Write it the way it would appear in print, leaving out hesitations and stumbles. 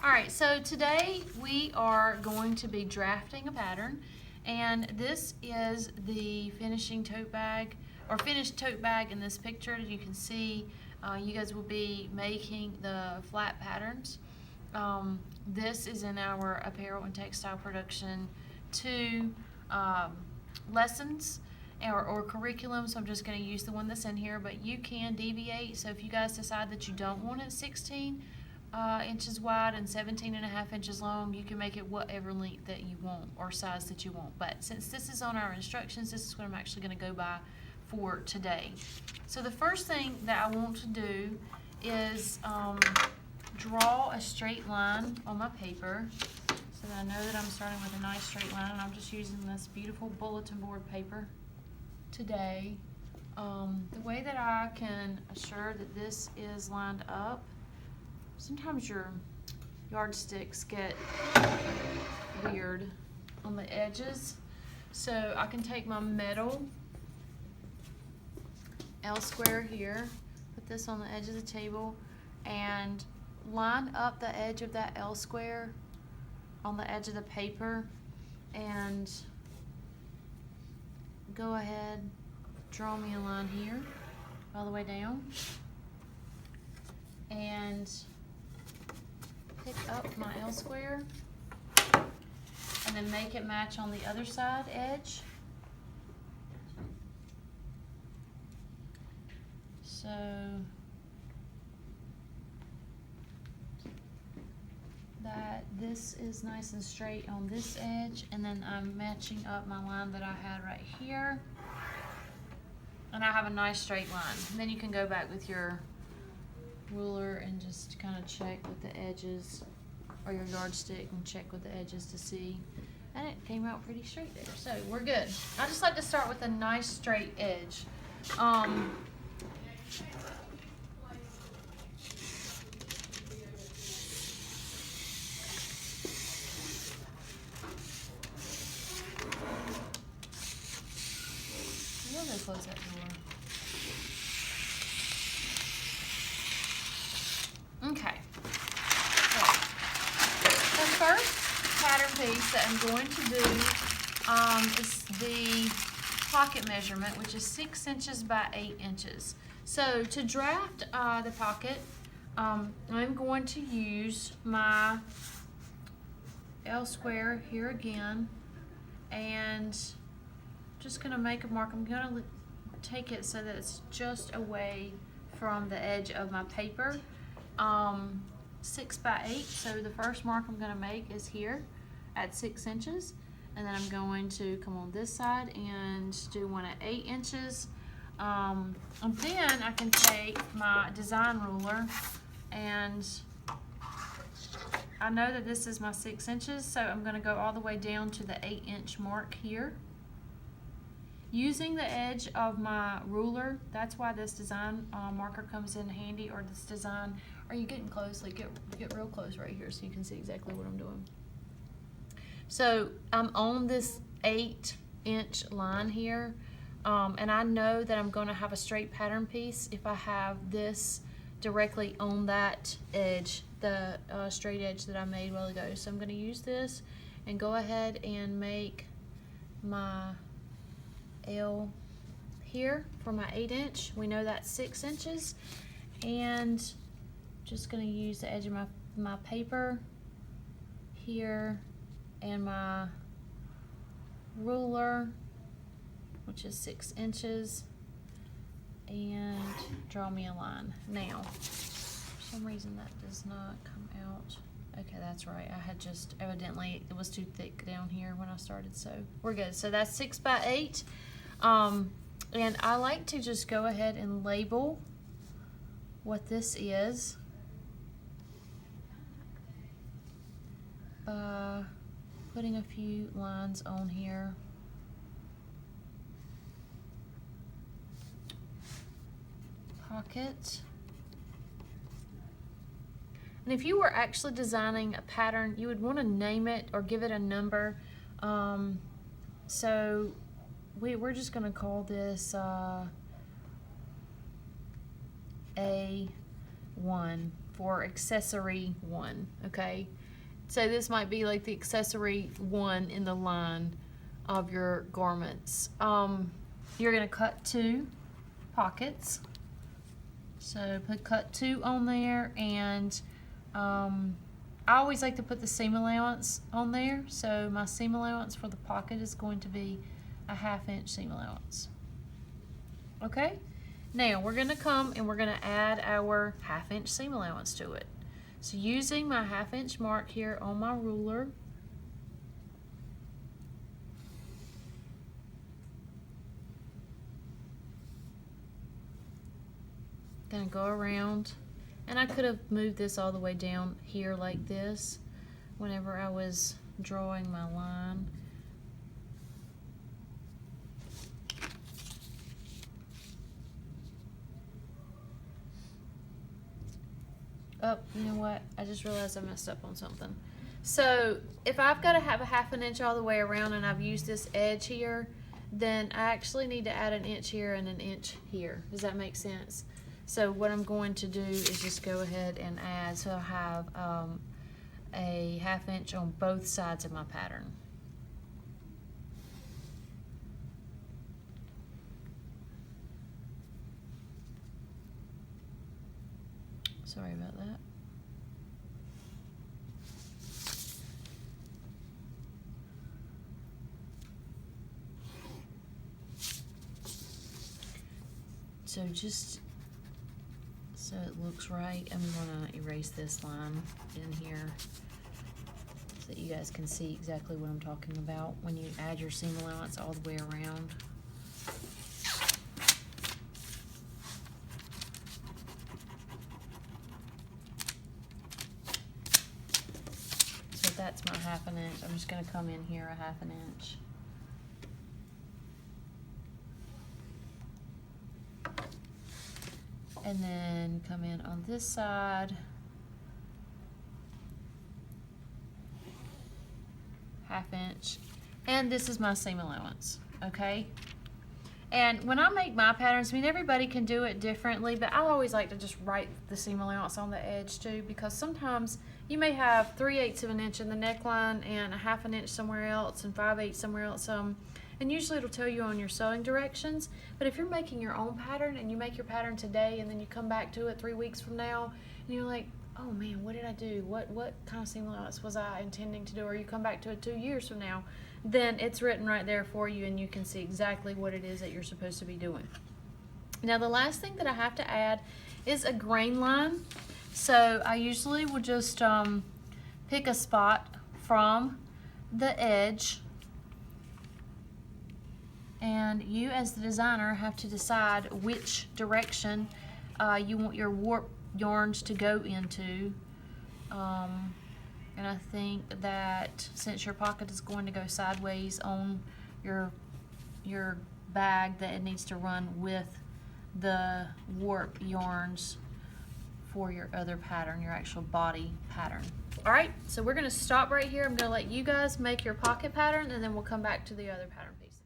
Alright, so today we are going to be drafting a pattern, and this is the finishing tote bag, or finished tote bag in this picture. As you can see, you guys will be making the flat patterns. This is in our apparel and textile production 2 lessons or curriculum, so I'm just going to use the one that's in here, but you can deviate. So if you guys decide that you don't want it 16 inches wide and 17.5 inches long, you can make it whatever length that you want or size that you want. But since this is on our instructions, this is what I'm actually going to go by for today. So the first thing that I want to do is draw a straight line on my paper so that I know that I'm starting with a nice straight line, and I'm just using this beautiful bulletin board paper today. The way that I can assure that this is lined up, sometimes your yardsticks get weird on the edges, so I can take my metal L square here, put this on the edge of the table, and line up the edge of that L square on the edge of the paper, and go ahead, draw me a line here all the way down, and pick up my L square and then make it match on the other side edge. So that this is nice and straight on this edge, and then I'm matching up my line that I had right here, and I have a nice straight line. And then you can go back with your ruler and just kind of check with the edges, or your yardstick and check with the edges to see, and it came out pretty straight there, so we're good. I just like to start with a nice straight edge. Close that door. Okay. So, the first pattern piece that I'm going to do is the pocket measurement, which is 6 inches by 8 inches. So to draft the pocket, I'm going to use my L square here again, and just going to make a mark. I'm going to take it so that it's just away from the edge of my paper. 6 by 8, so the first mark I'm going to make is here at 6 inches, and then I'm going to come on this side and do one at 8 inches. And then I can take my design ruler, and I know that this is my 6 inches, so I'm going to go all the way down to the 8-inch mark here. Using the edge of my ruler, that's why this design marker comes in handy, or this design. Are you getting close? Like get real close right here so you can see exactly what I'm doing. So I'm on this 8-inch line here, and I know that I'm going to have a straight pattern piece if I have this directly on that edge, the straight edge that I made a while ago. So I'm going to use this and go ahead and make my L here for my 8-inch. We know that's 6 inches, and just going to use the edge of my paper here and my ruler, which is 6 inches, and draw me a line. Now, for some reason that does not come out. Okay, that's right. I had just, evidently it was too thick down here when I started, so we're good. So that's 6 by 8. And I like to just go ahead and label what this is by putting a few lines on here. Pocket. And if you were actually designing a pattern, you would want to name it or give it a number. So we're just going to call this A1 for accessory 1, okay? So this might be like the accessory 1 in the line of your garments. You're gonna cut 2 pockets. So cut 2 on there, and I always like to put the seam allowance on there. So my seam allowance for the pocket is going to be a 1/2 inch seam allowance. Okay, now we're gonna come and we're gonna add our 1/2 inch seam allowance to it. So using my 1/2 inch mark here on my ruler, gonna go around, and I could have moved this all the way down here like this whenever I was drawing my line. Oh, you know what? I just realized I messed up on something. So if I've got to have a 1/2 inch all the way around and I've used this edge here, then I actually need to add 1 inch here and 1 inch here. Does that make sense? So what I'm going to do is just go ahead and add, so I have a 1/2 inch on both sides of my pattern. Sorry about that. So just so it looks right, I'm gonna erase this line in here so that you guys can see exactly what I'm talking about when you add your seam allowance all the way around. So that's my 1/2 inch. I'm just gonna come in here a 1/2 inch. And then come in on this side, 1/2 inch, and this is my seam allowance, okay? And when I make my patterns, I mean, everybody can do it differently, but I always like to just write the seam allowance on the edge too, because sometimes you may have 3/8 of an inch in the neckline and a 1/2 inch somewhere else and 5/8 somewhere else. And usually it'll tell you on your sewing directions. But if you're making your own pattern and you make your pattern today and then you come back to it 3 weeks from now and you're like, oh man, what did I do? What kind of seam allowance was I intending to do? Or you come back to it 2 years from now, then it's written right there for you and you can see exactly what it is that you're supposed to be doing. Now the last thing that I have to add is a grain line. So I usually will just pick a spot from the edge, and you as the designer have to decide which direction you want your warp yarns to go into. And I think that since your pocket is going to go sideways on your bag, that it needs to run with the warp yarns for your other pattern, your actual body pattern. All right, so we're gonna stop right here. I'm gonna let you guys make your pocket pattern and then we'll come back to the other pattern piece.